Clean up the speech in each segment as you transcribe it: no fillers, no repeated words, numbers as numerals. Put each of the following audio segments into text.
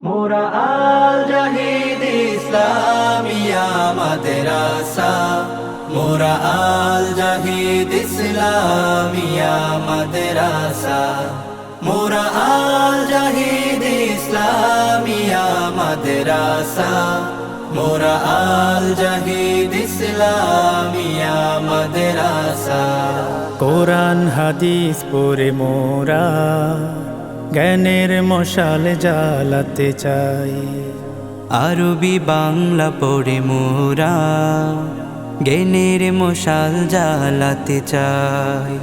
মোরা আল জাহিদ ইসলামিয়া মাদ্রাসা, মোরা আল জাহিদ ইসলামিয়া মাদ্রাসা, মোরা আল জাহিদ ইসলামিয়া মাদ্রাসা, মোরা আল জাহিদ ইসলামিয়া মাদ্রাসা। কোরআন হাদিস পড়ে মোরা জ্ঞানের মশাল জ্বালাতে চাই। আরবি বাংলা পড়ে মোরা জ্ঞানের মশাল জ্বালাতে চাই।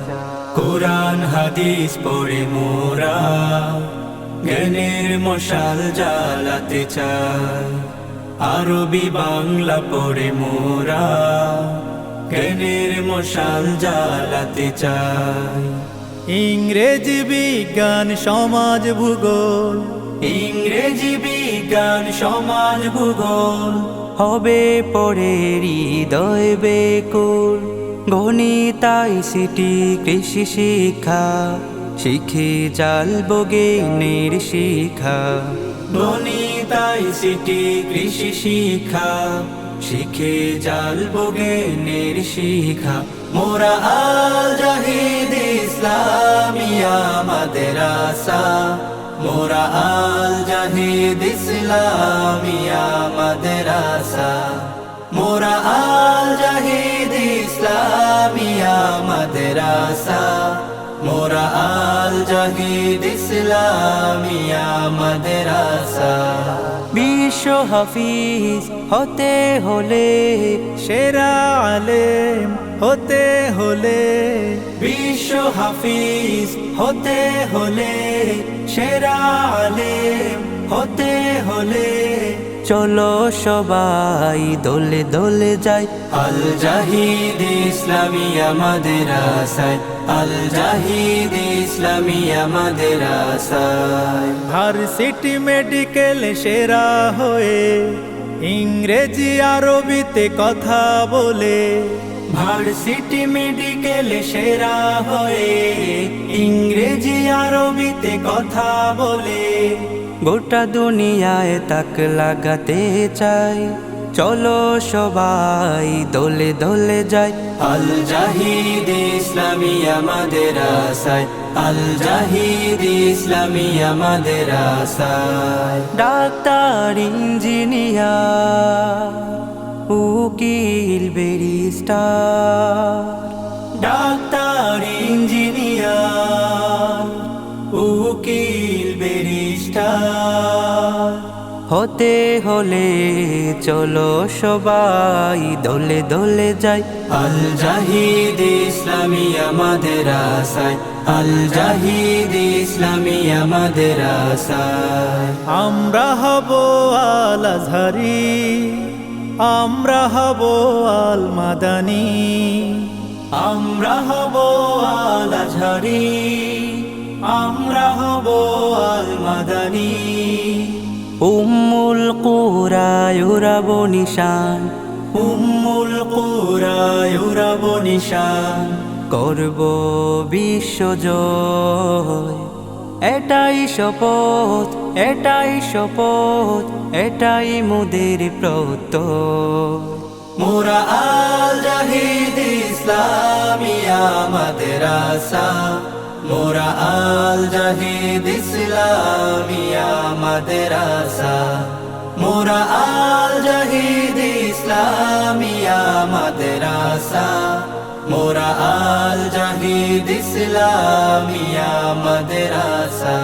কোরআন হাদিস পড়ে মোরা জ্ঞানের মশাল জ্বালাতে চাই। আরবি বাংলা পড়ে মোরা জ্ঞানের মশাল জ্বালাতে চাই। ইংরেজি বিজ্ঞান সমাজ ভূগোল, ইংরেজি বিজ্ঞান সমাজ ভূগোল হবে পড়ে হৃদয় বেকুল। গণিত আইসিটি কৃষি শিক্ষা শিখে জালবো জ্ঞানের শিখা। গণিত আইসিটি কৃষি শিক্ষা শিখে জালবো জ্ঞানের শিখা। মোরা আল জাহিদ ইসলামিয়া মাদ্রাসা, মোরা আল জাহিদ ইসলামিয়া মাদ্রাসা, মোরা আল জাহিদ ইসলামিয়া মাদ্রাসা, মোরা আল জাহিদ ইসলামিয়া মাদ্রাসা। বিশ্ব হাফিজ হতে হলে, সেরা আলেম হতে হলে, বিশ্ব হাফিজ হতে হলে, সেরা আলেম হতে হলে, চলো সবাই দলে দলে যাই আল জাহিদ ইসলামিয়া মাদ্রাসায়, আল জাহিদ ইসলামিয়া মাদ্রাসায়। ভার্সিটি মেডিকেল সেরা হয়ে ইংরেজি আরবিতে কথা বলে, ভার্সিটি মেডিকেল সেরা হয়ে ইংরেজি আরবিতে কথা বলে, গোটা দুনিয়ায় তাক লাগাতে চাই। চলো সবাই দলে দলে যাই আল জাহিদ ইসলামিয়া মাদ্রাসায়, আল জাহিদ ইসলামিয়া মাদ্রাসায়। ডাক্তার, ইঞ্জিনিয়ার, উকিল, ব্যারিস্টার, ডাক্তার, ইঞ্জিনিয়ার, উকিল, ব্যারিস্টার হতে হলে চলো সবাই দলে দলে যাই আল জাহিদ ইসলামিয়া মাদ্রাসায়, আল জাহিদ ইসলামিয়া মাদ্রাসায়। আমরা হব আল আজহারি, আমরা হব আল মাদানী, আমরা হব আল আজহারি, আমরা হব আল মাদানী। উম্মুল কুরা ইউরাবো নিশান, উম্মুল কুরা ইউরাবো নিশান, করব বিশ্বজয়। এটাই শপথ, এটাই শপথ, এটাই মোদের প্রত্যয়। মোরা আল জাহিদ ইসলামিয়া মাদ্রাসা, মোরা আল জাহিদ ইসলামিয়া মাদ্রাসা, মোরা আল জাহিদ ইসলামিয়া মাদ্রাসা, মোরা আল জাহিদ ইসলামিয়া মাদ্রাসা।